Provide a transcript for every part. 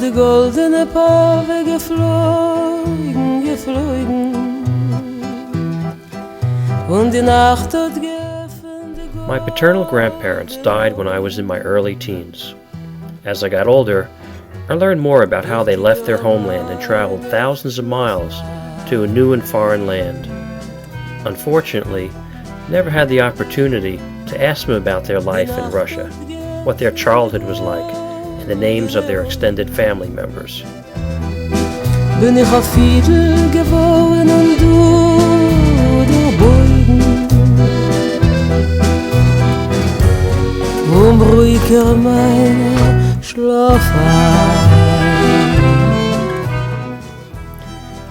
die goldene Paare geflogen, geflogen. Und die Nacht hat geöffnet. My paternal grandparents died when I was in my early teens. As I got older, I learned more about how they left their homeland and traveled thousands of miles to a new and foreign land. Unfortunately, never had the opportunity to ask them about their life in Russia, what their childhood was like, and the names of their extended family members. Bin ich auf Fiedel geworden und du der Beugen. Ruhiger meine Schlafheit.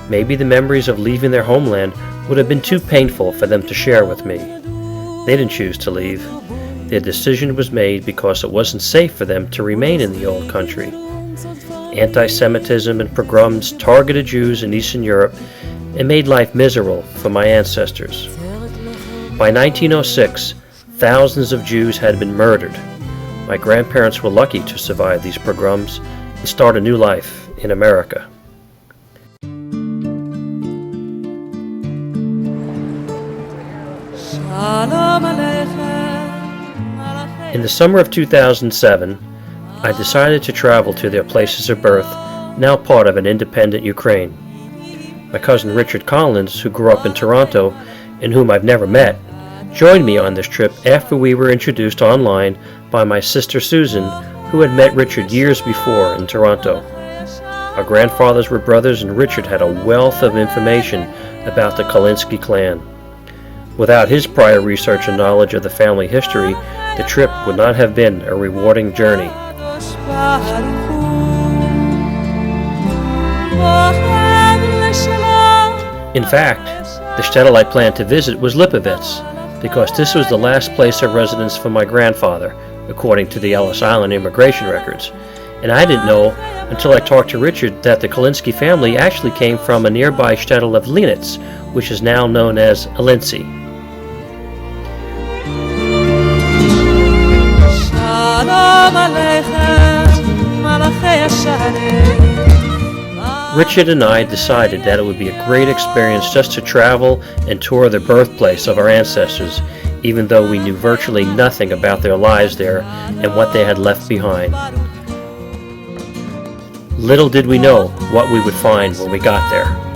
Maybe the memories of leaving their homeland would have been too painful for them to share with me. They didn't choose to leave. Their decision was made because it wasn't safe for them to remain in the old country. Anti-Semitism and pogroms targeted Jews in Eastern Europe and made life miserable for my ancestors. By 1906, thousands of Jews had been murdered. My grandparents were lucky to survive these pogroms and start a new life in America. In the summer of 2007, I decided to travel to their places of birth, now part of an independent Ukraine. My cousin Richard Collins, who grew up in Toronto and whom I've never met, joined me on this trip after we were introduced online by my sister Susan, who had met Richard years before in Toronto. Our grandfathers were brothers, and Richard had a wealth of information about the Kolinsky clan. Without his prior research and knowledge of the family history, the trip would not have been a rewarding journey. In fact, the shtetl I planned to visit was Lipovets, because this was the last place of residence for my grandfather, according to the Ellis Island immigration records. And I didn't know until I talked to Richard that the Kolinsky family actually came from a nearby shtetl of Linitz, which is now known as Kolinsky. Richard and I decided that it would be a great experience just to travel and tour the birthplace of our ancestors, even though we knew virtually nothing about their lives there and what they had left behind. Little did we know what we would find when we got there.